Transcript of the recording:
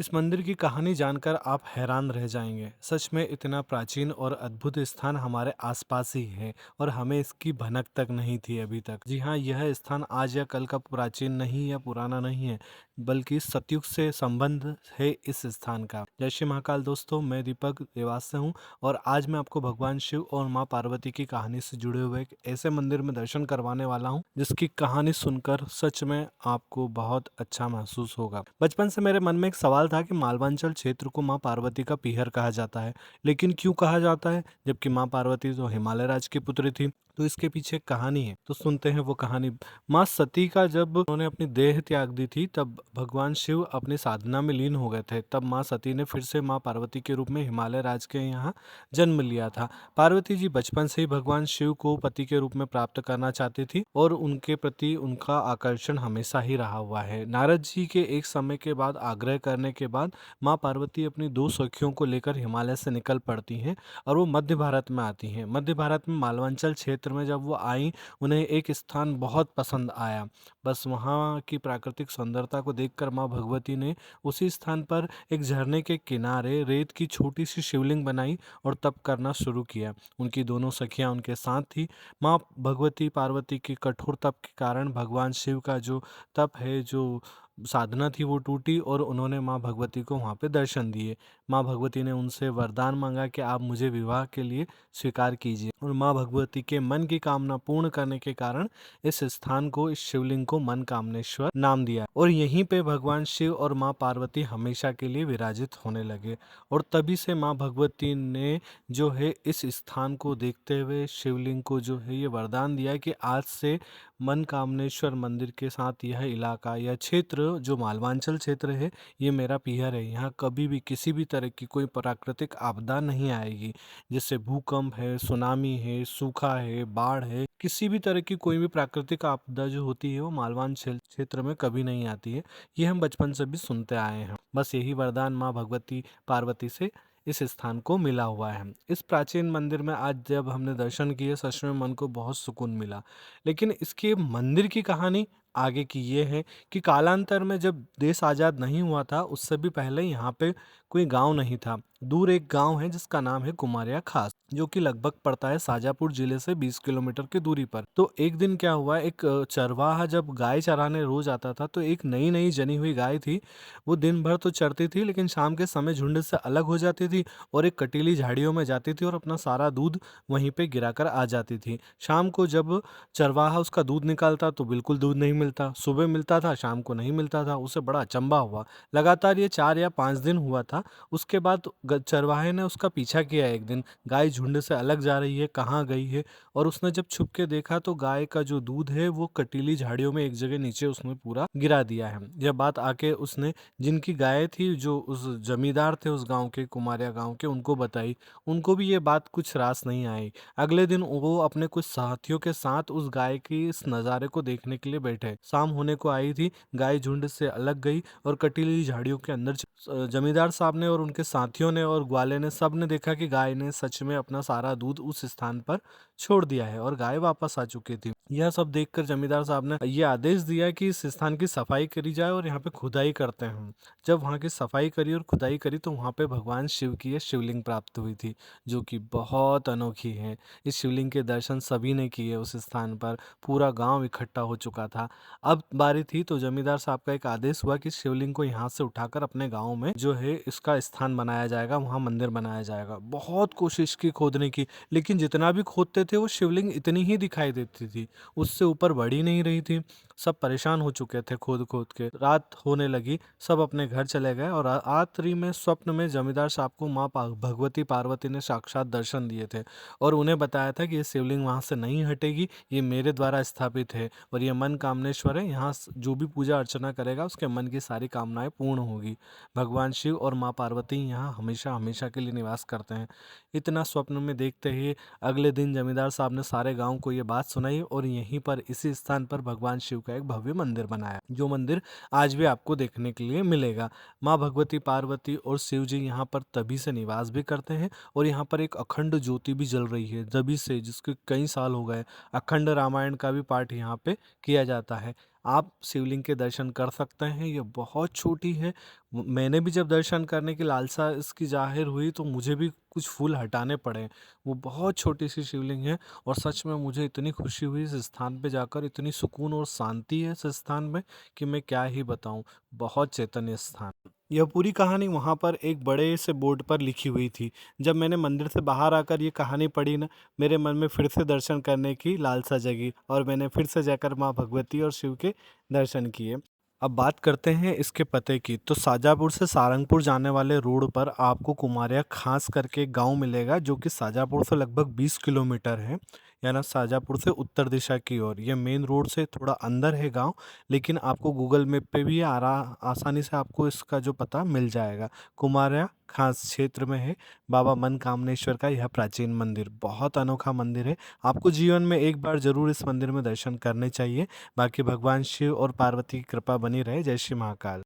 इस मंदिर की कहानी जानकर आप हैरान रह जाएंगे। सच में इतना प्राचीन और अद्भुत स्थान हमारे आसपास ही है और हमें इसकी भनक तक नहीं थी अभी तक। जी हाँ, यह स्थान आज या कल का प्राचीन नहीं या पुराना नहीं है, बल्कि सतयुग से संबंध है इस स्थान का। जय श्री महाकाल दोस्तों, मैं दीपक देवास से हूँ और आज मैं आपको भगवान शिव और माँ पार्वती की कहानी से जुड़े हुए एक ऐसे मंदिर में दर्शन करवाने वाला हूँ जिसकी कहानी सुनकर सच में आपको बहुत अच्छा महसूस होगा। बचपन से मेरे मन में एक सवाल था कि मालवांचल क्षेत्र को माँ पार्वती का पीहर कहा जाता है, लेकिन क्यों कहा जाता है जबकि माँ पार्वती तो हिमालय राज की पुत्री थी। तो इसके पीछे एक कहानी है, तो सुनते हैं वो कहानी। माँ सती का जब उन्होंने अपनी देह त्याग दी थी तब भगवान शिव अपनी साधना में लीन हो गए थे। तब माँ सती ने फिर से माँ पार्वती के रूप में हिमालय राज के यहाँ जन्म लिया था। पार्वती जी बचपन से ही भगवान शिव को पति के रूप में प्राप्त करना चाहती थी और उनके प्रति उनका आकर्षण हमेशा ही रहा हुआ है। नारद जी के एक समय के बाद आग्रह करने के बाद माँ पार्वती अपनी दो सखियों को लेकर हिमालय से निकल पड़ती हैं और वो मध्य भारत में आती हैं। मध्य भारत में मालवांचल क्षेत्र में जब वो आई, उन्हें एक स्थान बहुत पसंद आया। बस वहाँ की प्राकृतिक सुंदरता को देखकर माँ भगवती ने उसी स्थान पर एक झरने के किनारे रेत की छोटी सी शिवलिंग बनाई और तप करना शुरू किया। उनकी दोनों सखियां उनके साथ थी। माँ भगवती पार्वती के कठोर तप के कारण भगवान शिव का जो तप है, जो साधना थी, वो टूटी और उन्होंने माँ भगवती को वहाँ पे दर्शन दिए। माँ भगवती ने उनसे वरदान मांगा कि आप मुझे विवाह के लिए स्वीकार कीजिए और माँ भगवती के मन की कामना पूर्ण करने के कारण इस स्थान को, इस शिवलिंग को मन कामनेश्वर नाम दिया और यहीं पे भगवान शिव और माँ पार्वती हमेशा के लिए विराजित होने लगे। और तभी से माँ भगवती ने जो है इस स्थान को देखते हुए शिवलिंग को जो है ये वरदान दिया कि आज से मन कामनेश्वर मंदिर के साथ यह इलाका या क्षेत्र जो मालवांचल क्षेत्र है, ये मेरा पीहर है। यहाँ कभी भी किसी भी तरह की कोई प्राकृतिक आपदा नहीं आएगी, जैसे भूकंप है, सुनामी है, सूखा है, बाढ़ है, किसी भी तरह की कोई भी प्राकृतिक आपदा जो होती है वो मालवांचल क्षेत्र में कभी नहीं आती है। ये हम बचपन से भी सुनते आए हैं। बस यही वरदान माँ भगवती पार्वती से इस स्थान को मिला हुआ है। इस प्राचीन मंदिर में आज जब हमने दर्शन किए, सच में मन को बहुत सुकून मिला। लेकिन इसके मंदिर की कहानी आगे की ये है कि कालांतर में जब देश आज़ाद नहीं हुआ था, उससे भी पहले यहाँ पे कोई गांव नहीं था। दूर एक गांव है जिसका नाम है कुमारिया खास, जो कि लगभग पड़ता है शाजापुर जिले से 20 किलोमीटर की दूरी पर। तो एक दिन क्या हुआ, एक चरवाहा जब गाय चराने रोज आता था, तो एक नई नई जनी हुई गाय थी। वो दिन भर तो चरती थी, लेकिन शाम के समय झुंड से अलग हो जाती थी और एक कटीली झाड़ियों में जाती थी और अपना सारा दूध वहीं पे गिराकर आ जाती थी। शाम को जब चरवाहा उसका दूध निकालता तो बिल्कुल दूध नहीं मिलता, सुबह मिलता था, शाम को नहीं मिलता था। उसे बड़ा अचंभा हुआ। लगातार ये 4 या 5 दिन हुआ था। उसके बाद चरवाहे ने उसका पीछा किया। एक दिन गाय झुंड से अलग जा रही है, कहाँ गई है, और उसने जब छुप के देखा तो गाय का जो दूध है वो कटीली झाड़ियों में एक जगह नीचे उसने पूरा गिरा दिया है। यह बात आके उसने जिनकी गाय थी, जो उस जमींदार थे उस गांव के, कुमारिया गांव के, उनको बताई। उनको भी ये बात कुछ रास नहीं आई। अगले दिन वो अपने कुछ साथियों के साथ उस गाय की इस नज़ारे को देखने के लिए बैठे। शाम होने को आई थी, गाय झुंड से अलग गई और कटीली झाड़ियों के अंदर जमींदार साहब ने और उनके साथियों ने और ग्वाले ने, सब ने देखा कि गाय ने सच में अपना सारा दूध उस स्थान पर छोड़ दिया है और गाय वापस आ चुकी थी। यह सब देखकर जमींदार साहब ने ये आदेश दिया कि इस स्थान की सफाई करी जाए और यहाँ पे खुदाई करते हैं। जब वहाँ की सफाई करी और खुदाई करी तो वहाँ पे भगवान शिव की ये शिवलिंग प्राप्त हुई थी, जो कि बहुत अनोखी है। इस शिवलिंग के दर्शन सभी ने किए। उस स्थान पर पूरा गांव इकट्ठा हो चुका था। अब बारी थी तो जमींदार साहब का एक आदेश हुआ कि शिवलिंग को यहाँ से उठाकर अपने गांव में जो है इसका स्थान बनाया जाएगा, वहाँ मंदिर बनाया जाएगा। बहुत कोशिश की खोदने की, लेकिन जितना भी खोदते थे वो शिवलिंग इतनी ही दिखाई देती थी, उससे ऊपर बढ़ ही नहीं रही थी। सब परेशान हो चुके थे खोद खोद के। रात होने लगी, सब अपने घर चले गए और रात्रि में स्वप्न में जमींदार साहब को माँ भगवती पार्वती ने साक्षात दर्शन दिए थे और उन्हें बताया था कि ये शिवलिंग वहाँ से नहीं हटेगी, ये मेरे द्वारा स्थापित है और ये मन कामनेश्वर है। यहाँ जो भी पूजा अर्चना करेगा उसके मन की सारी कामनाएं पूर्ण होगी। भगवान शिव और माँ पार्वती यहाँ हमेशा हमेशा के लिए निवास करते हैं। इतना स्वप्न में देखते ही अगले दिन जमींदार साहब ने सारे गांव को ये बात सुनाई और यहीं पर इसी स्थान पर भगवान शिव का एक भव्य मंदिर बनाया, जो मंदिर आज भी आपको देखने के लिए मिलेगा। माँ भगवती पार्वती और शिव जी यहाँ पर तभी से निवास भी करते हैं और यहाँ पर एक अखंड ज्योति भी जल रही है तभी से, जिसके कई साल हो गए। अखंड रामायण का भी पाठ यहाँ पे किया जाता है। आप शिवलिंग के दर्शन कर सकते हैं। ये बहुत छोटी है। मैंने भी जब दर्शन करने की लालसा इसकी ज़ाहिर हुई तो मुझे भी कुछ फूल हटाने पड़े। वो बहुत छोटी सी शिवलिंग है और सच में मुझे इतनी खुशी हुई इस स्थान पे जाकर, इतनी सुकून और शांति है इस स्थान में कि मैं क्या ही बताऊँ। बहुत चैतन्य स्थान। यह पूरी कहानी वहाँ पर एक बड़े से बोर्ड पर लिखी हुई थी। जब मैंने मंदिर से बाहर आकर ये कहानी पढ़ी ना, मेरे मन में फिर से दर्शन करने की लालसा जगी और मैंने फिर से जाकर माँ भगवती और शिव के दर्शन किए। अब बात करते हैं इसके पते की। तो शाजापुर से सारंगपुर जाने वाले रोड पर आपको कुमारिया खास करके एक गांव मिलेगा जो कि शाजापुर से लगभग 20 किलोमीटर है, यानी शाजापुर से उत्तर दिशा की ओर। ये मेन रोड से थोड़ा अंदर है गांव, लेकिन आपको गूगल मैप पे भी आसानी से आपको इसका जो पता मिल जाएगा। कुमारिया खास क्षेत्र में है बाबा मनकामनेश्वर का यह प्राचीन मंदिर। बहुत अनोखा मंदिर है। आपको जीवन में एक बार जरूर इस मंदिर में दर्शन करने चाहिए। बाकी भगवान शिव और पार्वती की कृपा बनी रहे। जय श्री महाकाल।